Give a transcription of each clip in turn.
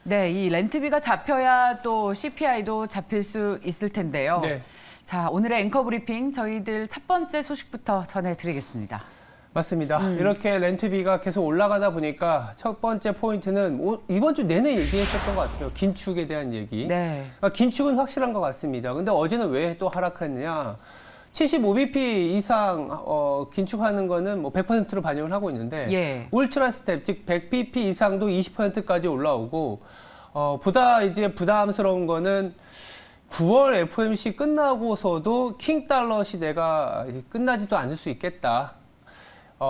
네, 이 렌트비가 잡혀야 또 CPI도 잡힐 수 있을 텐데요. 네. 자, 오늘의 앵커 브리핑 저희들 첫 번째 소식부터 전해드리겠습니다. 맞습니다. 이렇게 렌트비가 계속 올라가다 보니까 첫 번째 포인트는 이번 주 내내 얘기했었던 것 같아요. 긴축에 대한 얘기. 네. 그러니까 긴축은 확실한 것 같습니다. 근데 어제는 왜 또 하락했느냐? 75bp 이상 긴축하는 거는 뭐 100%로 반영을 하고 있는데 예. 울트라 스텝, 즉 100bp 이상도 20%까지 올라오고 보다 이제 부담스러운 거는 9월 FOMC 끝나고서도 킹달러 시대가 끝나지도 않을 수 있겠다.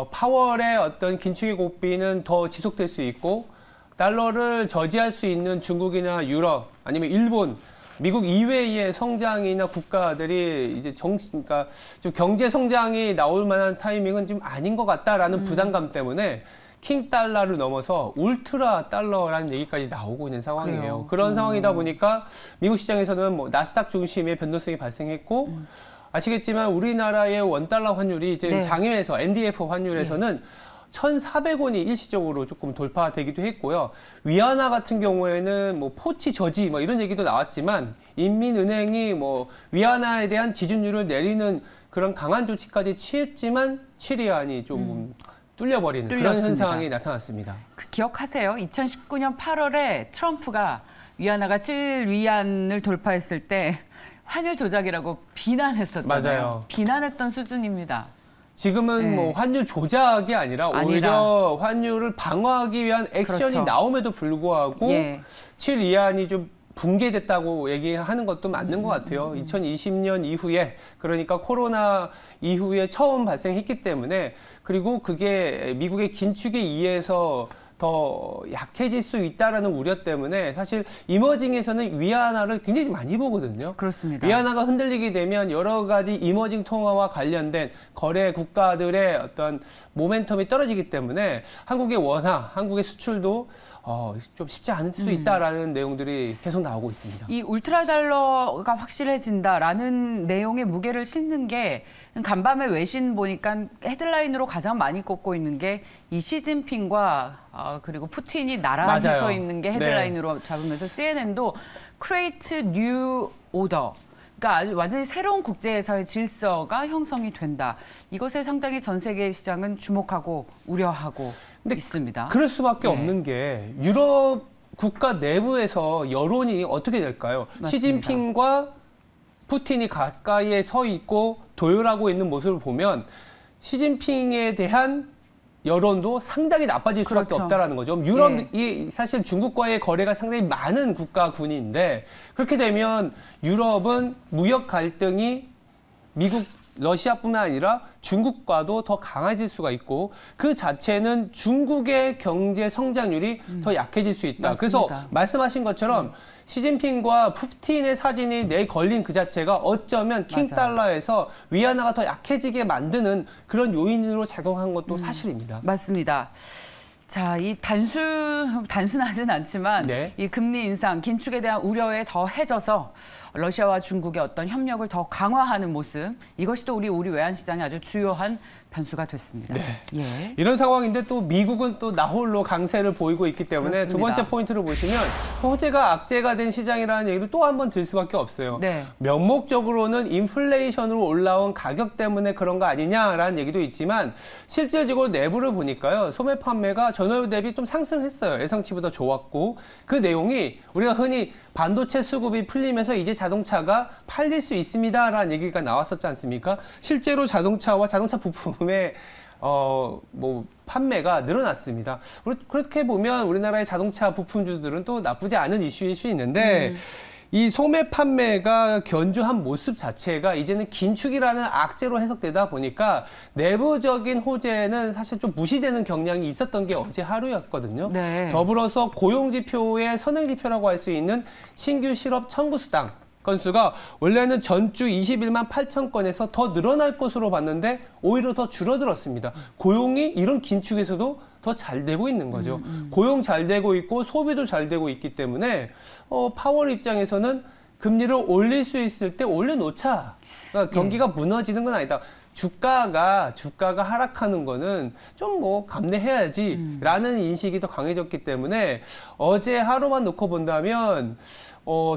파월의 어떤 긴축의 고삐는 더 지속될 수 있고 달러를 저지할 수 있는 중국이나 유럽 아니면 일본, 미국 이외의 성장이나 국가들이 이제 그러니까 좀 경제 성장이 나올 만한 타이밍은 좀 아닌 것 같다라는 부담감 때문에 킹 달러를 넘어서 울트라 달러라는 얘기까지 나오고 있는 상황이에요. 그래요. 그런 상황이다 보니까 미국 시장에서는 뭐 나스닥 중심의 변동성이 발생했고 아시겠지만 우리나라의 원달러 환율이 이제 네. 장외에서 NDF 환율에서는 1,400원이 일시적으로 조금 돌파되기도 했고요. 위안화 같은 경우에는 뭐 포치 저지 뭐 이런 얘기도 나왔지만 인민은행이 뭐 위안화에 대한 지준율을 내리는 그런 강한 조치까지 취했지만 치리안이 좀 뚫려버리는 그런 현상이 나타났습니다. 기억하세요? 2019년 8월에 트럼프가 위안화가 7위안을 돌파했을 때 환율 조작이라고 비난했었잖아요. 맞아요. 비난했던 수준입니다. 지금은 네. 뭐 환율 조작이 아니라 오히려 환율을 방어하기 위한 액션이 그렇죠. 나옴에도 불구하고 예. 7위안이 좀 붕괴됐다고 얘기하는 것도 맞는 것 같아요. 2020년 이후에 그러니까 코로나 이후에 처음 발생했기 때문에 그리고 그게 미국의 긴축에 의해서 더 약해질 수 있다라는 우려 때문에 사실 이머징에서는 위안화를 굉장히 많이 보거든요. 그렇습니다. 위안화가 흔들리게 되면 여러 가지 이머징 통화와 관련된 거래 국가들의 어떤 모멘텀이 떨어지기 때문에 한국의 원화, 한국의 수출도 좀 쉽지 않을 수 있다라는 내용들이 계속 나오고 있습니다. 이 울트라 달러가 확실해진다라는 내용의 무게를 싣는 게 간밤에 외신 보니까 헤드라인으로 가장 많이 꼽고 있는 게 이 시진핑과 그리고 푸틴이 나란히 맞아요. 서 있는 게 헤드라인으로 잡으면서 CNN도 Create New Order. 그러니까 아주 완전히 새로운 국제사회 질서가 형성이 된다. 이것에 상당히 전 세계 시장은 주목하고 우려하고 있습니다. 그럴 수밖에 없는 게 유럽 국가 내부에서 여론이 어떻게 될까요? 맞습니다. 시진핑과 푸틴이 가까이에 서 있고 도열하고 있는 모습을 보면 시진핑에 대한 여론도 상당히 나빠질 수밖에 그렇죠. 없다라는 거죠. 유럽이 사실 중국과의 거래가 상당히 많은 국가군인데 그렇게 되면 유럽은 무역 갈등이 미국, 러시아뿐만 아니라 중국과도 더 강해질 수가 있고 그 자체는 중국의 경제 성장률이 더 약해질 수 있다. 맞습니다. 그래서 말씀하신 것처럼 시진핑과 푸틴의 사진이 내걸린 그 자체가 어쩌면 킹달러에서 위안화가 더 약해지게 만드는 그런 요인으로 작용한 것도 사실입니다. 맞습니다. 자, 이 단순하진 않지만 이 금리 인상, 긴축에 대한 우려에 더해져서 러시아와 중국의 어떤 협력을 더 강화하는 모습, 이것이 또 우리 외환시장의 아주 주요한 변수가 됐습니다. 예. 이런 상황인데 또 미국은 또 나홀로 강세를 보이고 있기 때문에 그렇습니다. 두 번째 포인트를 보시면 호재가 악재가 된 시장이라는 얘기를 또 한 번 들 수밖에 없어요. 명목적으로는 인플레이션으로 올라온 가격 때문에 그런 거 아니냐라는 얘기도 있지만 실질적으로 내부를 보니까요. 소매 판매가 전월 대비 좀 상승했어요. 예상치보다 좋았고 그 내용이 우리가 흔히 반도체 수급이 풀리면서 이제 자동차가 팔릴 수 있습니다라는 얘기가 나왔었지 않습니까? 실제로 자동차와 자동차 부품의 판매가 늘어났습니다. 그렇게 보면 우리나라의 자동차 부품주들은 또 나쁘지 않은 이슈일 수 있는데 이 소매 판매가 견조한 모습 자체가 이제는 긴축이라는 악재로 해석되다 보니까 내부적인 호재는 사실 좀 무시되는 경향이 있었던 게 어제 하루였거든요. 더불어서 고용지표의 선행지표라고 할 수 있는 신규 실업 청구 수당 건수가 원래는 전주 21만 8천 건에서 더 늘어날 것으로 봤는데 오히려 더 줄어들었습니다. 고용이 이런 긴축에서도 더 잘 되고 있는 거죠. 고용 잘 되고 있고 소비도 잘 되고 있기 때문에 파월 입장에서는 금리를 올릴 수 있을 때 올려놓자. 그러니까 경기가 무너지는 건 아니다. 주가가 하락하는 거는 좀 뭐 감내해야지라는 인식이 더 강해졌기 때문에 어제 하루만 놓고 본다면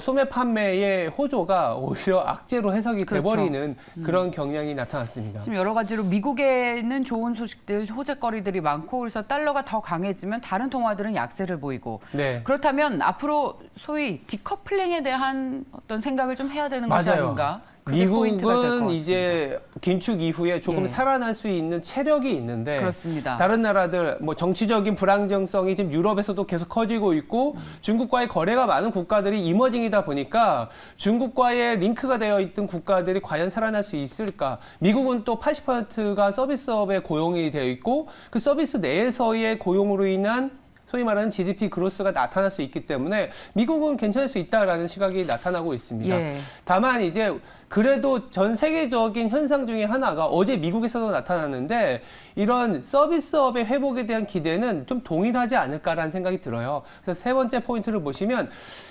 소매 판매의 호조가 오히려 악재로 해석이 돼버리는 그런 경향이 나타났습니다. 지금 여러 가지로 미국에는 좋은 소식들, 호재거리들이 많고 그래서 달러가 더 강해지면 다른 통화들은 약세를 보이고 네. 그렇다면 앞으로 소위 디커플링에 대한 어떤 생각을 좀 해야 되는 것이 아닌가? 미국은 이제 긴축 이후에 조금 살아날 수 있는 체력이 있는데 그렇습니다. 다른 나라들 뭐 정치적인 불안정성이 지금 유럽에서도 계속 커지고 있고 중국과의 거래가 많은 국가들이 이머징이다 보니까 중국과의 링크가 되어 있던 국가들이 과연 살아날 수 있을까? 미국은 또 80%가 서비스업에 고용이 되어 있고 그 서비스 내에서의 고용으로 인한 소위 말하는 GDP 그로스가 나타날 수 있기 때문에 미국은 괜찮을 수 있다라는 시각이 나타나고 있습니다. 다만 이제 그래도 전 세계적인 현상 중에 하나가 어제 미국에서도 나타났는데 이런 서비스업의 회복에 대한 기대는 좀 동일하지 않을까라는 생각이 들어요. 그래서 세 번째 포인트를 보시면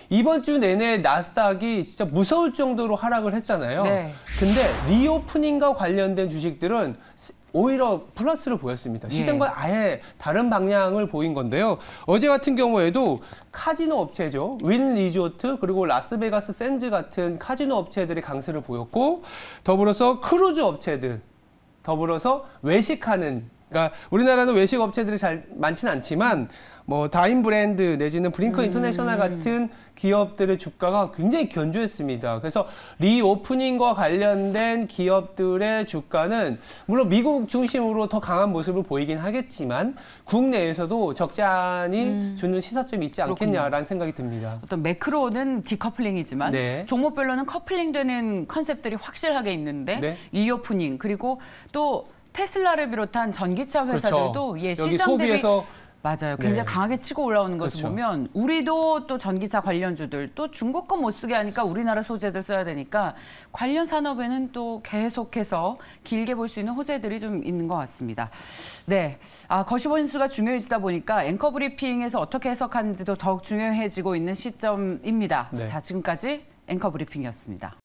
이번 주 내내 나스닥이 진짜 무서울 정도로 하락을 했잖아요. 근데 리오프닝과 관련된 주식들은 오히려 플러스를 보였습니다. 시장과 아예 다른 방향을 보인 건데요. 어제 같은 경우에도 카지노 업체죠. 윈 리조트 그리고 라스베가스 샌즈 같은 카지노 업체들이 강세를 보였고 더불어서 크루즈 업체들, 더불어서 외식하는 그러니까 우리나라는 외식 업체들이 잘 많지는 않지만 뭐 다인 브랜드 내지는 브링크 인터내셔널 같은 기업들의 주가가 굉장히 견조했습니다. 그래서 리오프닝과 관련된 기업들의 주가는 물론 미국 중심으로 더 강한 모습을 보이긴 하겠지만 국내에서도 적잖이 주는 시사점이 있지 않겠냐라는 생각이 듭니다. 어떤 매크로는 디커플링이지만 종목별로는 커플링되는 컨셉들이 확실하게 있는데 리오프닝 그리고 또 테슬라를 비롯한 전기차 회사들도 시장 소비에서 맞아요. 굉장히 강하게 치고 올라오는 것을 보면 우리도 또 전기차 관련주들 또 중국 거 못 쓰게 하니까 우리나라 소재들 써야 되니까 관련 산업에는 또 계속해서 길게 볼 수 있는 호재들이 좀 있는 것 같습니다. 네, 거시번수가 중요해지다 보니까 앵커 브리핑에서 어떻게 해석하는지도 더욱 중요해지고 있는 시점입니다. 자, 지금까지 앵커 브리핑이었습니다.